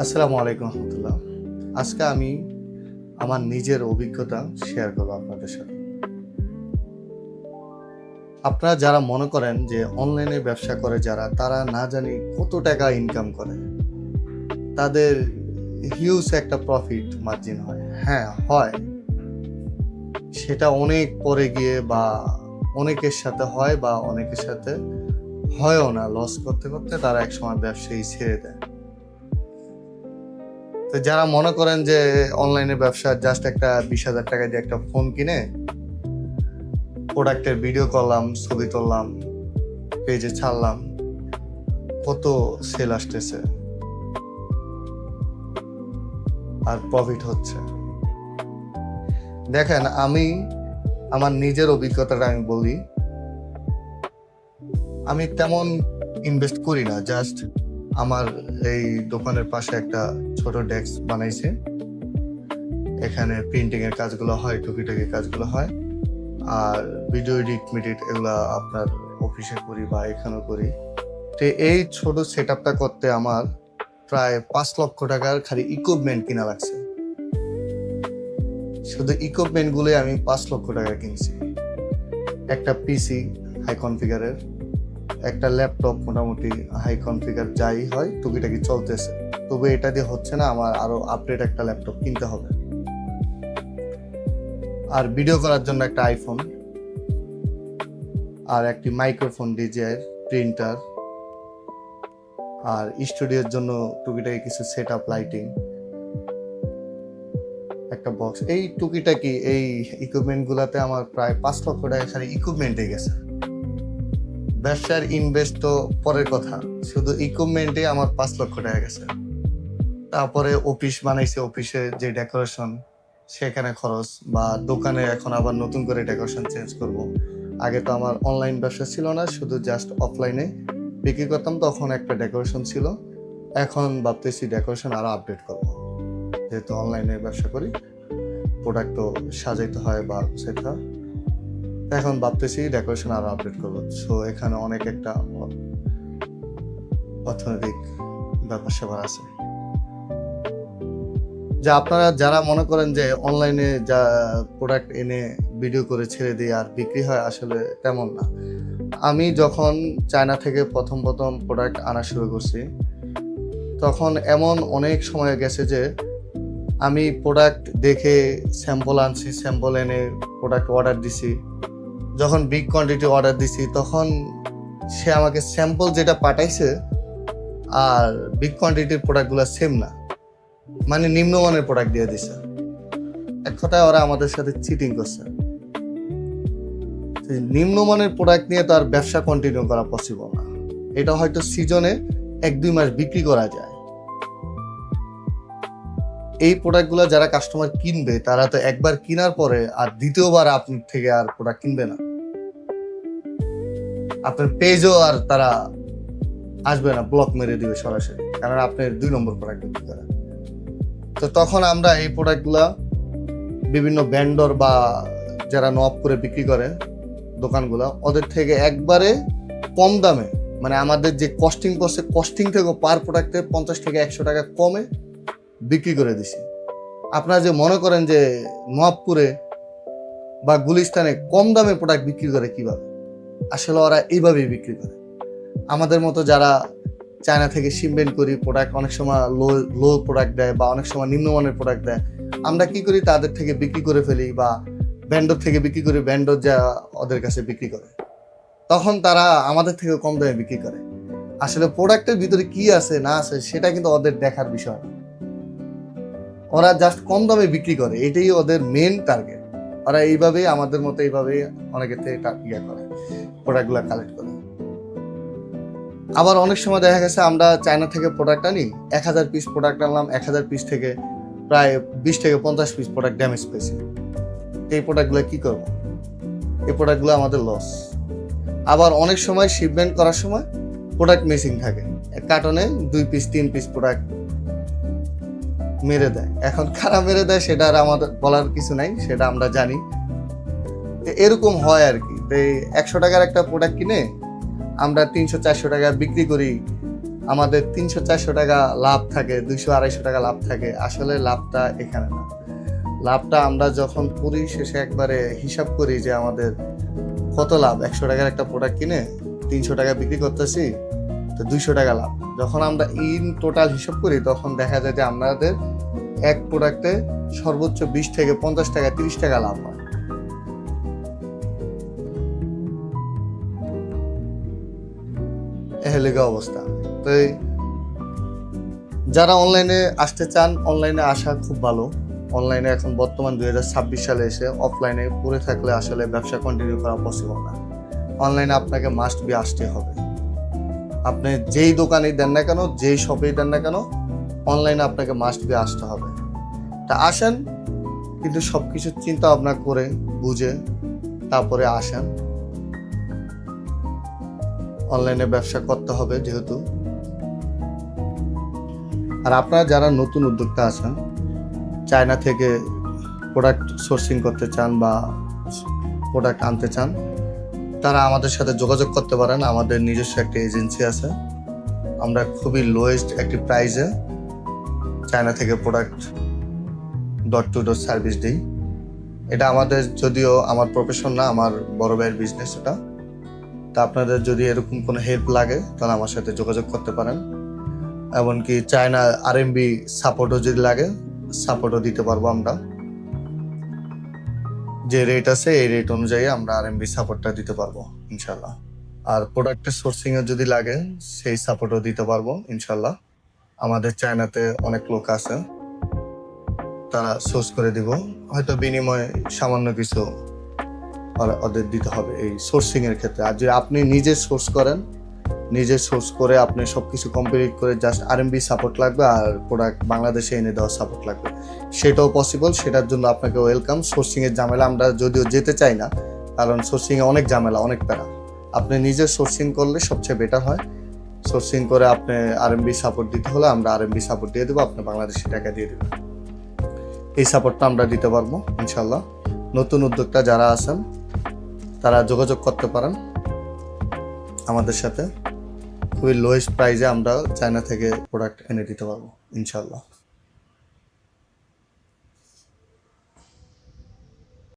আসসালামু আলাইকুম রহমতুল্লাহ। আজকে আমি আমার নিজের অভিজ্ঞতা শেয়ার করবো আপনাদের সাথে। আপনারা যারা মনে করেন যে অনলাইনে ব্যবসা করে তারা না জানি কত টাকা ইনকাম করে, তাদের হিউজ একটা প্রফিট মার্জিন হয়। হ্যাঁ হয়, সেটা অনেক পরে গিয়ে বা অনেকের সাথে হয় বা অনেকের সাথে হয়ও না। লস করতে করতে তারা একসময় ব্যবসায়ী ছেড়ে দেয়। তো যারা মনে করেন যে অনলাইনে ব্যবসা জাস্ট একটা 20,000 টাকা দিয়ে একটা ফোন কিনে প্রোডাক্টের ভিডিও করলাম, ছবি তুললাম, পেজে ছাড়লাম, কত সেল আসতেছে আর প্রফিট হচ্ছে। দেখেন, আমি আমার নিজের অভিজ্ঞতাটা আমি বলি। আমি তেমন ইনভেস্ট করি না, জাস্ট আমার এই দোকানের পাশে একটা ছোট ডেস্ক বানাইছে, এখানে প্রিন্টিং এর কাজগুলো হয়, টুকিটাকি কাজগুলো হয়, আর ভিডিও এডিট এগুলা আপনার অফিসে করি বা এখানেও করি। তো এই ছোট সেট আপটা করতে আমার প্রায় 5 লক্ষ টাকার খালি ইকুইপমেন্ট কিনা লাগছে। শুধু ইকুইপমেন্ট গুলোই আমি 5 লক্ষ টাকা কিনছি। একটা পিসি হাই কনফিগারের, একটা ল্যাপটপ মোটামুটি হাই কনফিগার, যাই হয় টুকিটাকি চলতেছে, তবে এটা দিয়ে হচ্ছে না, আমার আরো আপডেট একটা ল্যাপটপ কিনতে হবে। আর ভিডিও করার জন্য একটা আইফোন, আর একটি মাইক্রোফোন, ডিজিআই প্রিন্টার, আর স্টুডিওর জন্য টুকিটাকি কিছু সেট আপ, লাইটিং, একটা বক্স। এই টুকিটাকি এই ইকুইপমেন্ট গুলাতে আমার প্রায় 5 লক্ষ টাকা খালি ইকুইপমেন্টে গেছে। ব্যবসার ইনভেস্ট তো পরের কথা, শুধু ইকুইপমেন্টে আমার 5 লক্ষ টাকা গেছে। তারপরে অফিস বানাইছে, অফিসে যে ডেকোরেশন সেখানে খরচ, বা দোকানে এখন আবার নতুন করে ডেকোরেশন চেঞ্জ করব। আগে তো আমার অনলাইন ব্যবসা ছিল না, শুধু জাস্ট অফলাইনে বিক্রি করতাম, তখন একটা ডেকোরেশন ছিল। এখন ভাবতেছি ডেকোরেশন আরো আপডেট করব, যেহেতু অনলাইনে ব্যবসা করি, প্রোডাক্ট তো সাজাইতে হয় বা সেটা হয়। এখন ভাবতেছি ডেকোরেশন আরো আপডেট করবো। সো এখানে অনেক একটা অর্থনৈতিক ব্যাপার স্যাপার আছে। যা আপনারা যারা মনে করেন যে অনলাইনে যা প্রোডাক্ট এনে ভিডিও করে ছেড়ে দিই আর বিক্রি হয়, আসলে তেমন না। আমি যখন চায়না থেকে প্রথম প্রোডাক্ট আনা শুরু করছি, তখন এমন অনেক সময় গেছে যে আমি প্রোডাক্ট দেখে স্যাম্পল আনছি, স্যাম্পল এনে প্রোডাক্ট অর্ডার দিছি। যখন বিগ কোয়ান্টিটি অর্ডার দিছি, তখন সে আমাকে স্যাম্পল যেটা পাঠাইছে আর বিগ কোয়ান্টিটির প্রোডাক্টগুলো সেম না, মানে নিম্নমানের প্রোডাক্ট দিয়ে দিছে। এক কথায় ওরা আমাদের সাথে চিটিং করছে। নিম্নমানের প্রোডাক্ট নিয়ে তো আর ব্যবসা কন্টিনিউ করা পসিবল না। এটা হয়তো সিজনে 1-2 মাস বিক্রি করা যায়। এই প্রোডাক্টগুলো যারা কাস্টমার কিনবে, তারা তো একবার কেনার পরে আর দ্বিতীয়বার আপনার থেকে আর প্রোডাক্ট কিনবে না। আপনার পেজও আর তারা আসবে না, ব্লক মেরে দিবে সরাসরি, কারণ আপনার 2 নম্বর প্রোডাক্ট বিক্রি করা। তো তখন আমরা এই প্রোডাক্টগুলা বিভিন্ন ভেন্ডর বা যারা নব করে বিক্রি করে দোকানগুলা, ওদের থেকে একবারে কম দামে, মানে আমাদের যে কস্টিং পড়ছে, কস্টিং থেকে পার প্রোডাক্টে 50 থেকে 100 টাকা কমে বিক্রি করে দিছি। আপনারা যে মনে করেন যে নবপুরে বা গুলিস্তানে কম দামে প্রোডাক্ট বিক্রি করে কিভাবে, আসলে ওরা এইভাবেই বিক্রি করে। আমাদের মতো যারা চায়না থেকে শিপমেন্ট করি, প্রোডাক্ট অনেক সময় লো প্রোডাক্ট দেয় বা অনেক সময় নিম্নমানের প্রোডাক্ট দেয়, আমরা কি করি, তাদের থেকে বিক্রি করে ফেলি বা ভেন্ডর থেকে বিক্রি করি, ভেন্ডর যা ওদের কাছে বিক্রি করে, তখন তারা আমাদের থেকে কম দামে বিক্রি করে। আসলে প্রোডাক্টের ভিতরে কি আছে না আছে সেটা কিন্তু ওদের দেখার বিষয় না। ওরা জাস্ট কম দামে বিক্রি করে, এটাই ওদের মেন টার্গেট। ওরা এইভাবেই আমাদের মতো এইভাবেই অনেকের থেকে করে প্রোডাক্টগুলো কালেক্ট করে। আবার অনেক সময় দেখা গেছে আমরা চায়না থেকে প্রোডাক্ট আনি, 1000 পিস প্রোডাক্ট আনলাম, 1000 পিস থেকে প্রায় 20 থেকে 50 পিস প্রোডাক্ট ড্যামেজ পেয়েছি। এই প্রোডাক্টগুলো কি করবো? এই প্রোডাক্টগুলো আমাদের লস। আবার অনেক সময় শিপমেন্ট করার সময় প্রোডাক্ট মিসিং থাকে, এক কার্টনে 2 পিস 3 পিস প্রোডাক্ট মেরে দেয়। এখন কারা মেরে দেয় সেটা আর আমাদের বলার কিছু নাই, সেটা আমরা জানি। এরকম হয় আর কি। 100 টাকার একটা প্রোডাক্ট কিনে আমরা 300-400 টাকা বিক্রি করি, আমাদের 300-400 টাকা লাভ থাকে, 200-250 টাকা লাভ থাকে। আসলে লাভটা এখানে না। লাভটা আমরা যখন করি শেষে একবারে হিসাব করি যে আমাদের কত লাভ। 100 টাকার একটা প্রোডাক্ট কিনে 300 টাকা বিক্রি করতেছি, তো 200 টাকা লাভ। যখন আমরা ইন টোটাল হিসাব করি তখন দেখা যায় যে আমাদের এক প্রোডাক্টে সর্বোচ্চ 20 থেকে 50 টাকা 30 টাকা লাভ হয়। এহেলিকা অবস্থা। তো যারা অনলাইনে আসতে চান, অনলাইনে আসা খুব ভালো। অনলাইনে এখন বর্তমান 2026 সালে এসে অফলাইনে পড়ে থাকলে আসলে ব্যবসা কন্টিনিউ করা পসিবল না। অনলাইনে আপনাকে মাস্ট বি আসতে হবে। আপনি যেই দোকানেই দেন না কেন, যেই শপেই দেন না কেন, অনলাইনে আপনাকে মাস্ট বি আসতে হবে। তা আসেন, কিন্তু সবকিছু চিন্তা ভাবনা করে বুঝে তারপরে আসেন। অনলাইনে ব্যবসা করতে হবে যেহেতু। আর আপনারা যারা নতুন উদ্যোক্তা আছেন, চায়না থেকে প্রোডাক্ট সোর্সিং করতে চান বা প্রোডাক্ট আনতে চান, তারা আমাদের সাথে যোগাযোগ করতে পারেন। আমাদের নিজস্ব একটা এজেন্সি আছে। আমরা খুবই লোয়েস্ট একটি প্রাইসে চায়না থেকে product dot to dot service দিই। এটা আমাদের, যদিও আমার প্রফেশন না, আমার বড় ভাইয়ের বিজনেস এটা। তা আপনাদের যদি এরকম কোনো হেল্প লাগে তাহলে আমার সাথে যোগাযোগ করতে পারেন। এমনকি চায়না আরএমবি সাপোর্টও যদি লাগে, সাপোর্টও দিতে পারবো আমরা। যে রেট আছে এই রেট অনুযায়ী আমরা আরএমবি সাপোর্টটা দিতে পারবো ইনশাল্লাহ। আর প্রোডাক্টের সোর্সিং এর যদি লাগে সেই সাপোর্টও দিতে পারবো ইনশাল্লাহ। আমাদের চায়নাতে অনেক লোক আছে, তারা সোর্স করে দিব। হয়তো বিনিময়ে সামান্য কিছু ওদের দিতে হবে এই সোর্সিং এর ক্ষেত্রে। আর যদি আপনি নিজে সোর্স করেন, নিজে সোর্স করে আপনি সবকিছু কমপ্লিট করে জাস্ট আরএমবি সাপোর্ট লাগবে আর প্রোডাক্ট বাংলাদেশে এনে দেওয়ার সাপোর্ট লাগবে, সেটাও পসিবল। সেটার জন্য আপনাকে ওয়েলকাম। সোর্সিং এর ঝামেলা আমরা যদিও যেতে চাই না, কারণ সোর্সিং এ অনেক ঝামেলা, অনেক প্যারা। আপনি নিজে সোর্সিং করলে সবচেয়ে বেটার হয়। সোর্সিং করে আপনি আরএমবি সাপোর্ট দিতে হলে আমরা আরএমবি সাপোর্ট দিয়ে দেবো, আপনি বাংলাদেশি টাকা দিয়ে দেবেন। এই সাপোর্টটা আমরা দিতে পারবো ইনশাল্লাহ। নতুন উদ্যোক্তা যারা আছেন তারা যোগাযোগ করতে পারেন আমাদের সাথে। খুবই লোয়েস্ট প্রাইসে আমরা চায়না থেকে প্রোডাক্ট এনে দিতে পারবো ইনশাল্লাহ।